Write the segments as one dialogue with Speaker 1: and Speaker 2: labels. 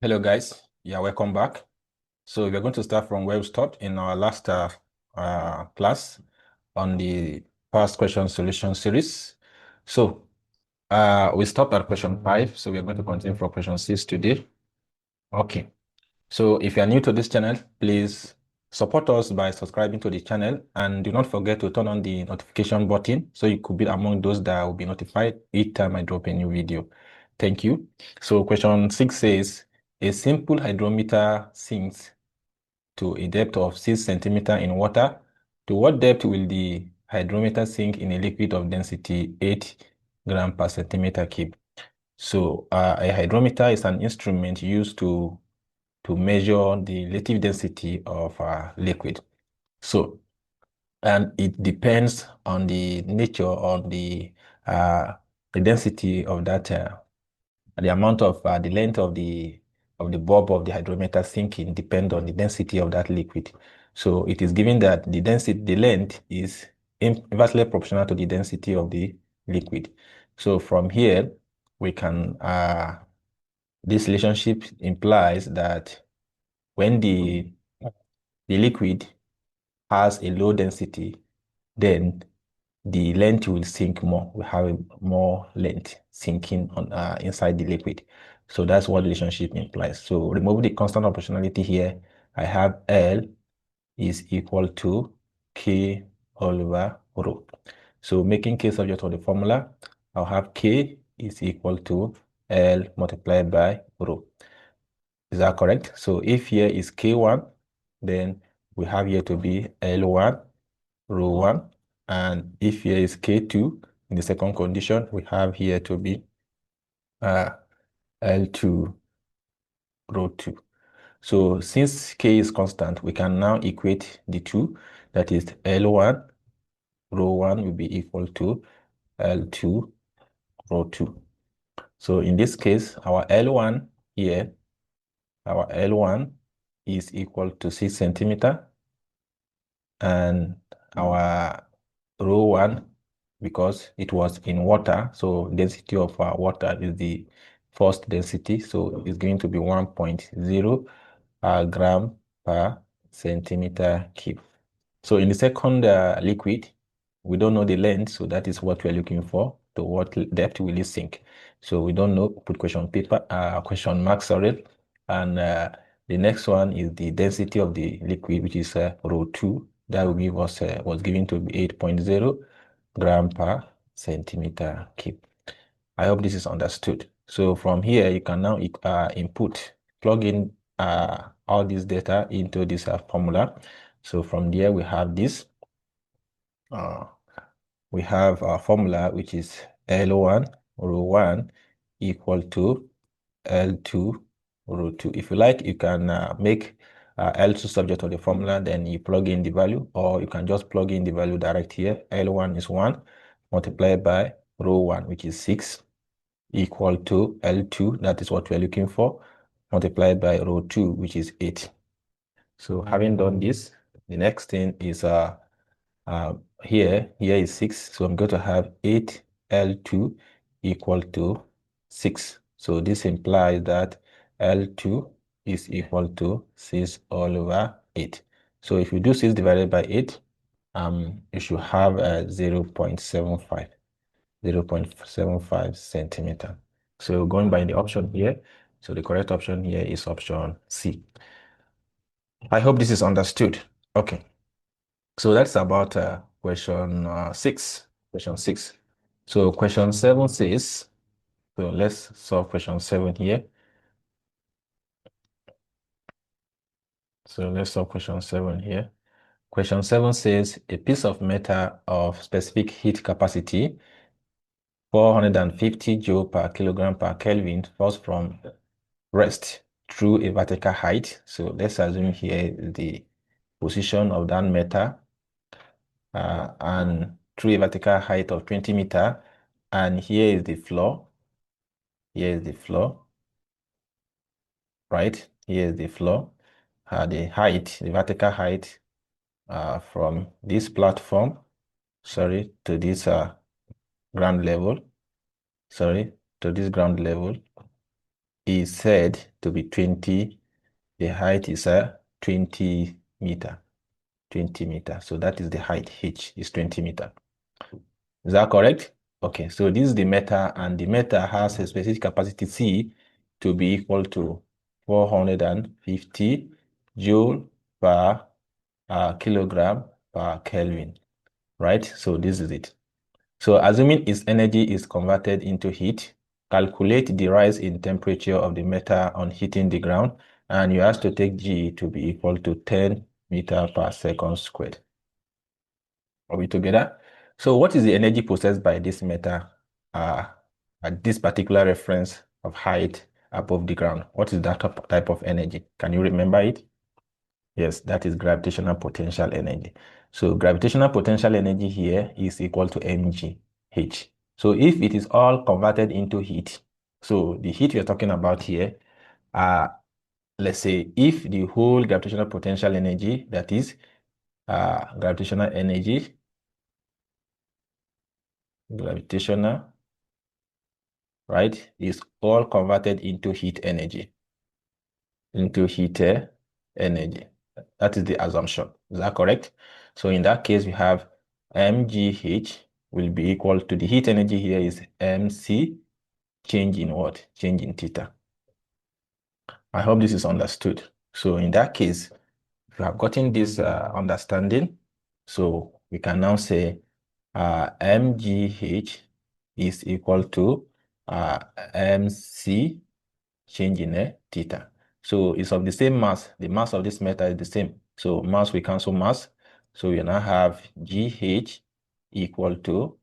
Speaker 1: Hello guys, welcome back. So we're going to start from where we stopped in our last class on the past question solution series. So we stopped at question 5, so we're going to continue from question 6 today. Okay, so if you are new to this channel, please support us by subscribing to the channel and do not forget to turn on the notification button so you could be among those that will be notified each time I drop a new video. Thank you. So question 6 says, a simple hydrometer sinks to a depth of 6 centimeters in water. To what depth will the hydrometer sink in a liquid of density 8 grams per centimeter cube? So a hydrometer is an instrument used to measure the relative density of a liquid. So, and it depends on the nature of the density of that the amount of the length of the bulb of the hydrometer sinking depend on the density of that liquid. So it is given that the length is inversely proportional to the density of the liquid. So from here, we can, this relationship implies that when the liquid has a low density, then the length will sink more. We have more length sinking on inside the liquid. So that's what relationship implies. So remove the constant proportionality here. I have L is equal to K all over rho. So making K subject of the formula, I'll have K is equal to L multiplied by rho. Is that correct? So if here is K1, then we have here to be L1 rho 1. And if here is K2, in the second condition, we have here to be L2 rho 2. So since K is constant, we can now equate the two. That is L1 rho 1 will be equal to L2 rho 2. So in this case, our L1 here, our L1 is equal to 6 centimeter. And our rho 1, because it was in water, so density of water is the first density, so it's going to be 1.0 gram per centimeter cube. So in the second liquid, we don't know the length, so that is what we're looking for. To what depth will it sink? So we don't know. Put question mark, sorry. And the next one is the density of the liquid, which is rho 2. That will give us was given to be 8.0 gram per centimeter cube. I hope this is understood. So from here, you can now plug in all this data into this formula. So from there, we have this. We have our formula, which is L1 rho 1 equal to L2 rho 2. If you like, you can make L2 subject of the formula, then you plug in the value, or you can just plug in the value direct here. L1 is 1 multiplied by rho 1, which is 6, equal to L2, that is what we're looking for, multiplied by rho 2, which is 8. So having done this, the next thing is here is 6, so I'm going to have 8L2 equal to 6. So this implies that L2 is equal to 6 all over 8. So if you do 6 divided by 8, you should have 0.75 centimeter. So going by the option here, so the correct option here is option C. I hope this is understood. Okay. So that's about question 6. Question 6. So question 7 says, so let's solve question 7 here. So let's solve question 7 here. Question 7 says a piece of metal of specific heat capacity 450 joule per kilogram per Kelvin falls from rest through a vertical height. So let's assume here the position of that metal and through a vertical height of 20 meters. And here is the floor. Here is the floor. Right? Here is the floor. The vertical height from this platform, to this ground level, to this ground level is said to be 20. The height is 20 meter. 20 meter. So that is the height. H is 20 meter. Is that correct? Okay, so this is the meter, and the meter has a specific capacity C to be equal to 450 joule per kilogram per Kelvin, right? So this is it. So assuming its energy is converted into heat, calculate the rise in temperature of the metal on hitting the ground, and you have to take G to be equal to 10 meter per second squared. Are we together? So what is the energy possessed by this metal at this particular reference of height above the ground? What is that type of energy? Can you remember it? Yes, that is gravitational potential energy. So gravitational potential energy here is equal to mgh. So if it is all converted into heat, so the heat we are talking about here, let's say if the whole gravitational potential energy, that is gravitational, right, is all converted into heat energy, energy. That is the assumption. Is that correct? So in that case, we have mgh will be equal to the heat energy here is mc, change in what? Change in theta. I hope this is understood. So in that case, if you have gotten this understanding, so we can now say mgh is equal to mc change in theta. So it's of the same mass. The mass of this metal is the same. So mass, we cancel mass. So we now have GH equal to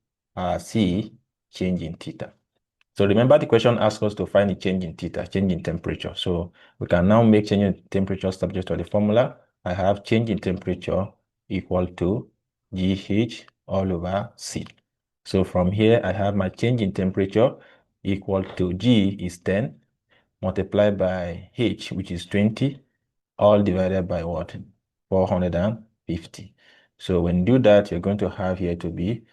Speaker 1: C change in theta. So remember the question asked us to find the change in theta, change in temperature. So we can now make change in temperature subject to the formula. I have change in temperature equal to GH all over C. So from here, I have my change in temperature equal to G is 10 multiplied by H, which is 20, all divided by what? 450. So when you do that, you're going to have here to be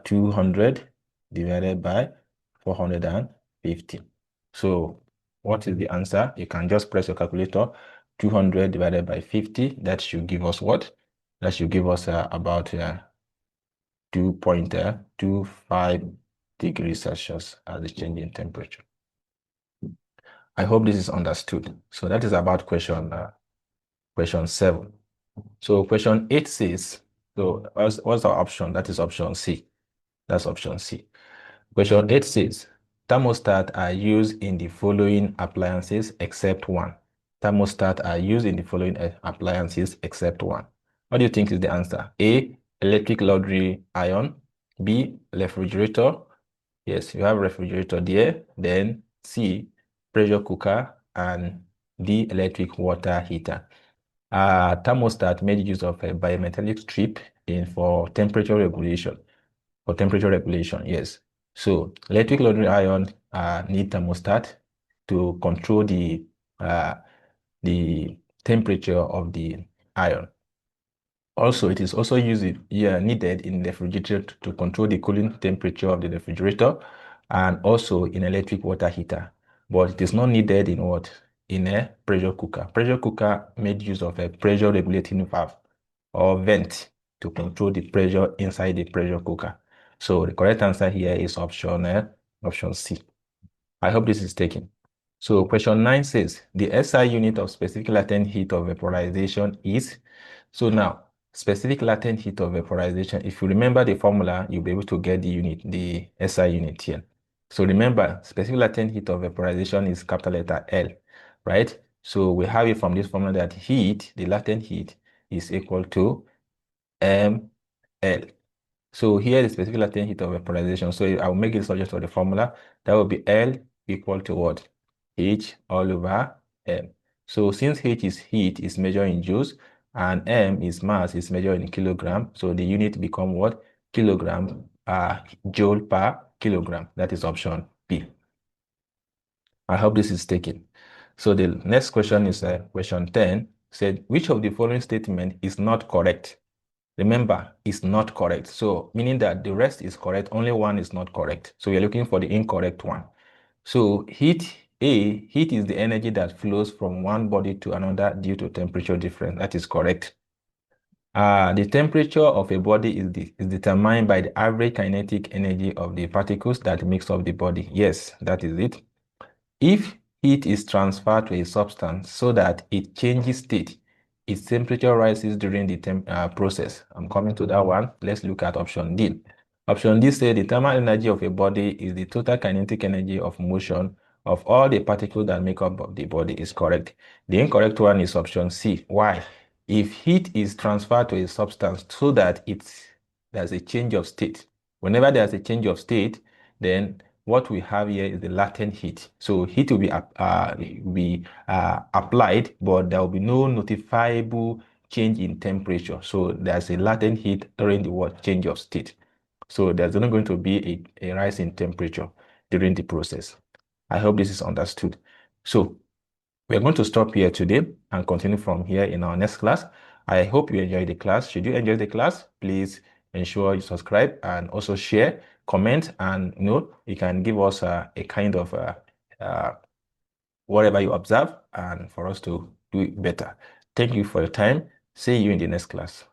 Speaker 1: 200 divided by 450. So what is the answer? You can just press your calculator. 200 divided by 50, that should give us what? That should give us about 2.25 degrees Celsius as the change in temperature. I hope this is understood. So that is about question 7. So question 8 says, so what's our option? That is option C. That's option C. Question 8 says, thermostat are used in the following appliances except one. Thermostat are used in the following appliances except one. What do you think is the answer? A, electric laundry iron. B, refrigerator. Yes, you have refrigerator there. Then C, pressure cooker, and D, electric water heater. Thermostat made use of a bimetallic strip for temperature regulation. For temperature regulation, yes. So electric laundry iron need thermostat to control the temperature of the iron. Also, it is also needed in the refrigerator to control the cooling temperature of the refrigerator, and also in electric water heater. But it is not needed in what? In a pressure cooker. Pressure cooker made use of a pressure regulating valve or vent to control the pressure inside the pressure cooker. So the correct answer here is option C. I hope this is taken. So question 9 says, the SI unit of specific latent heat of vaporization is, so now, specific latent heat of vaporization, if you remember the formula, you'll be able to get the unit, the SI unit here. So remember, specific latent heat of vaporization is capital letter L, right? So we have it from this formula that heat, the latent heat, is equal to mL. So here the specific latent heat of vaporization. So I will make it subject to the formula. That will be L equal to what? H all over M. So since H is heat, is measured in joules, and M is mass, is measured in kilogram. So the unit become what? Kilogram, joule per kilogram. That is option B. I hope this is taken. So the next question is question 10. Said, which of the following statement is not correct? Remember, it's not correct. So meaning that the rest is correct, only one is not correct. So we're looking for the incorrect one. So heat A, heat is the energy that flows from one body to another due to temperature difference. That is correct. The temperature of a body is determined by the average kinetic energy of the particles that makes up the body. Yes, that is it. If heat is transferred to a substance so that it changes state, its temperature rises during the process. I'm coming to that one. Let's look at option D. Option D says the thermal energy of a body is the total kinetic energy of motion of all the particles that make up the body. Is correct. The incorrect one is option C. Why? If heat is transferred to a substance so that there's a change of state, whenever there's a change of state, then what we have here is the latent heat. So heat will be applied, but there will be no notifiable change in temperature. So there's a latent heat during the change of state. So there's not going to be a rise in temperature during the process. I hope this is understood. So we're going to stop here today and continue from here in our next class. I hope you enjoyed the class. Should you enjoy the class, please ensure you subscribe and also share, comment, and you can give us a kind of whatever you observe and for us to do it better. Thank you for your time. See you in the next class.